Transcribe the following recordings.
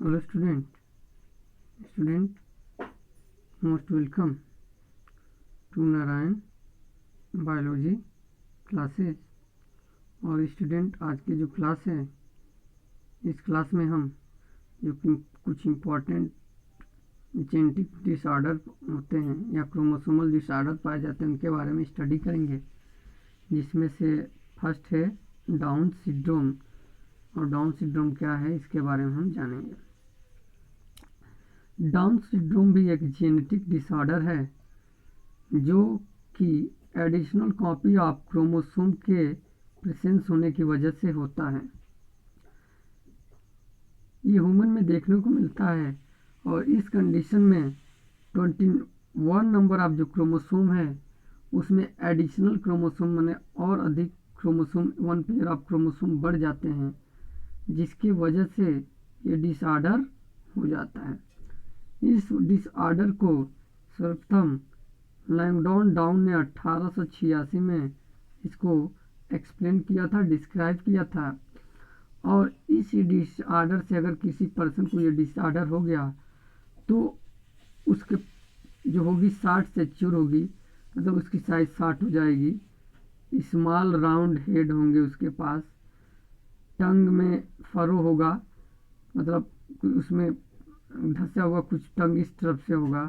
Hello student most welcome to Narayan biology classes. और student आज की जो क्लास है, इस क्लास में हम जो कुछ इम्पोर्टेंट जेनेटिक डिसऑर्डर होते हैं या क्रोमोसोमल डिसऑर्डर पाए जाते हैं उनके बारे में स्टडी करेंगे, जिसमें से फर्स्ट है डाउन सिंड्रोम। और डाउन सिंड्रोम क्या है इसके बारे में हम जानेंगे। डाउन सिंड्रोम भी एक जेनेटिक डिसऑर्डर है जो कि एडिशनल कॉपी ऑफ क्रोमोसोम के प्रेजेंस होने की वजह से होता है। ये ह्यूमन में देखने को मिलता है और इस कंडीशन में 21 नंबर ऑफ जो क्रोमोसोम है उसमें एडिशनल क्रोमोसोम माने और अधिक chromosome, one pair of chromosome बढ़ जाते हैं, जिसकी वजह से ये डिसऑर्डर हो जाता है। इस डिसऑर्डर को सर्वप्रथम लैंगडॉन डाउन ने 1886 में इसको एक्सप्लेन किया था, डिस्क्राइब किया था। और इस डिसऑर्डर से अगर किसी पर्सन को ये डिसऑर्डर हो गया तो उसके जो होगी 60 से चूर होगी, मतलब उसकी साइज 60 हो जाएगी। स्मॉल राउंड हेड होंगे उसके पास, टंग में फरो होगा, मतलब उसमें धंसा हुआ कुछ टंग इस तरफ से होगा।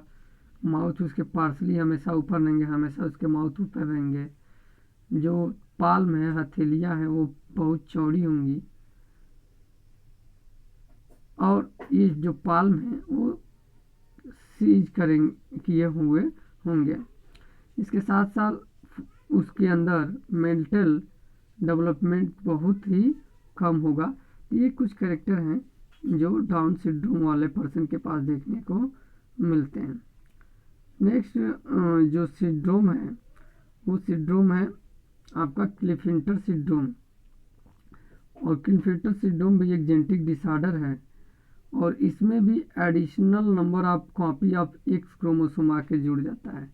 माउथ उसके पार्सली हमेशा ऊपर रहेंगे, हमेशा उसके माउथ ऊपर रहेंगे। जो पाल्म है, हथेलियाँ हैं, वो बहुत चौड़ी होंगी और ये जो पाल्म है वो सीज करेंगे किए हुए होंगे। इसके साथ साथ उसके अंदर मेंटल डेवलपमेंट बहुत ही कम होगा। ये कुछ कैरेक्टर हैं जो डाउन सिंड्रोम वाले पर्सन के पास देखने को मिलते हैं। नेक्स्ट जो सिंड्रोम है वो सिंड्रोम है आपका क्लिफिंटर सिंड्रोम। और क्लिफिंटर सिंड्रोम भी एक जेनेटिक डिसऑर्डर है और इसमें भी additional number of copy of x chromosome आके जुड़ जाता है।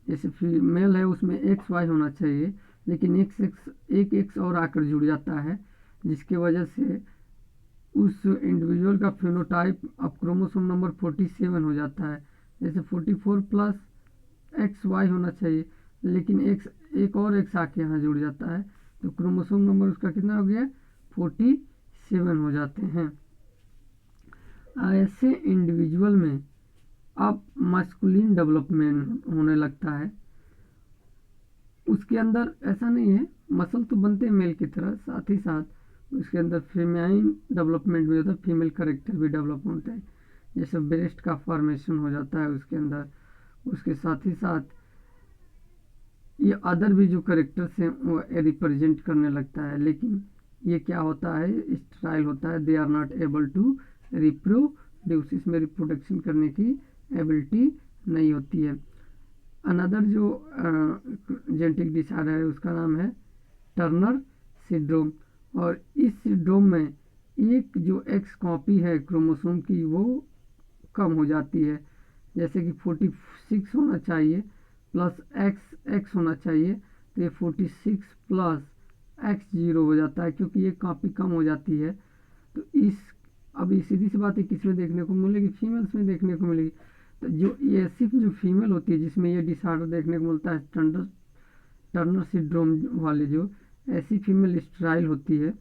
जैसे फीमेल है उसमें एक्स वाई होना चाहिए, लेकिन एक एक्स और आकर जुड़ जाता है, जिसकी वजह से उस इंडिविजुअल का फिनोटाइप अब क्रोमोसोम नंबर 47 हो जाता है। जैसे 44 प्लस एक्स वाई होना चाहिए, लेकिन एक्स एक और एक्स आके यहाँ जुड़ जाता है, तो क्रोमोसोम नंबर उसका कितना हो गया, 47 हो जाते हैं। ऐसे इंडिविजुअल में अब मस्कुलिन डेवलपमेंट होने लगता है। उसके अंदर ऐसा नहीं है, मसल तो बनते हैं मेल की तरह, साथ ही साथ उसके अंदर फीमेल डेवलपमेंट भी होता है, फीमेल करेक्टर भी डेवलप होता है। जैसे ब्रेस्ट का फॉर्मेशन हो जाता है उसके अंदर। उसके साथ ही साथ ये अदर भी जो करेक्टर्स हैं वो रिप्रेजेंट करने लगता है, लेकिन ये क्या होता है, स्टेराइल होता है। They are not able to reproduce, इसमें रिप्रोडक्शन करने की एबिलिटी नहीं होती है। अनदर जो जेनेटिक डिसऑर्डर है उसका नाम है टर्नर सिंड्रोम। और इस सिंड्रोम में एक जो एक्स कॉपी है क्रोमोसोम की वो कम हो जाती है। जैसे कि 46 होना चाहिए प्लस एक्स होना चाहिए, तो ये 46 प्लस एक्स 0 हो जाता है, क्योंकि ये कॉपी कम हो जाती है। तो अब ये सीधी सी बात है, किसमें देखने को मिलेगी, फीमेल्स में देखने को मिलेगी। तो जो ये सिर्फ जो फीमेल होती है जिसमें ये डिसऑर्डर देखने को मिलता है, टर्नर सिंड्रोम वाले, जो ऐसी फीमेल स्टेराइल होती है।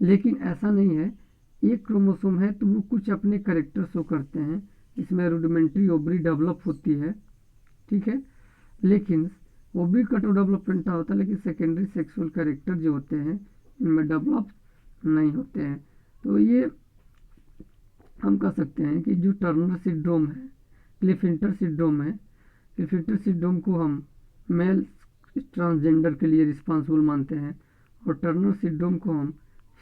लेकिन ऐसा नहीं है, एक क्रोमोसोम है तो वो कुछ अपने करेक्टर शो करते हैं। इसमें रूडिमेंट्री ओवरी डेवलप होती है, ठीक है, लेकिन ओवरी का तो डेवलपमेंट होता है, लेकिन सेकेंडरी सेक्सुअल करेक्टर जो होते हैं इनमें डेवलप नहीं होते हैं। तो ये हम कह सकते हैं कि जो टर्नर सिंड्रोम है, क्लिफिंटर सिंड्रोम है, क्लिफिंटर सिंड्रोम को हम मेल ट्रांसजेंडर के लिए रिस्पॉन्सिबल मानते हैं और टर्नर सिंड्रोम को हम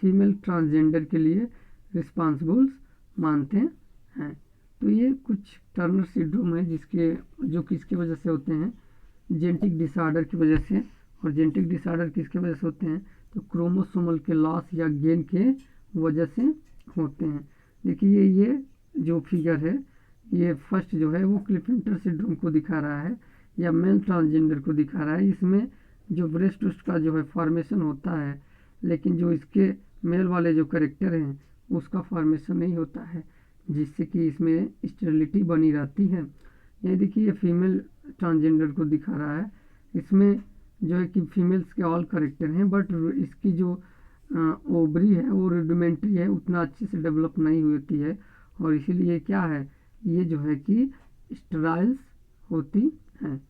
फीमेल ट्रांसजेंडर के लिए रिस्पॉन्सिबल मानते हैं। तो ये कुछ टर्नर सिंड्रोम है जो किसकी वजह से होते हैं, जेनेटिक डिसऑर्डर की वजह से। और जेनेटिक डिसऑर्डर किसकी वजह से होते हैं, तो क्रोमोसोमल के लॉस या गेन के वजह से होते हैं। देखिए ये जो फिगर है, ये फर्स्ट जो है वो क्लिफिंटर सिंड्रोम को दिखा रहा है या मेल ट्रांसजेंडर को दिखा रहा है। इसमें जो ब्रेस्ट का जो है फॉर्मेशन होता है, लेकिन जो इसके मेल वाले जो करेक्टर हैं उसका फॉर्मेशन नहीं होता है, जिससे कि इसमें स्टेरिलिटी बनी रहती है। ये देखिए, ये फीमेल ट्रांसजेंडर को दिखा रहा है। इसमें जो है कि फीमेल्स के ऑल करेक्टर हैं, बट इसकी जो ओवरी है वो रुडिमेंट्री है, उतना अच्छे से डेवलप नहीं होती है, और इसीलिए क्या है, ये जो है कि स्टेराइल्स होती हैं।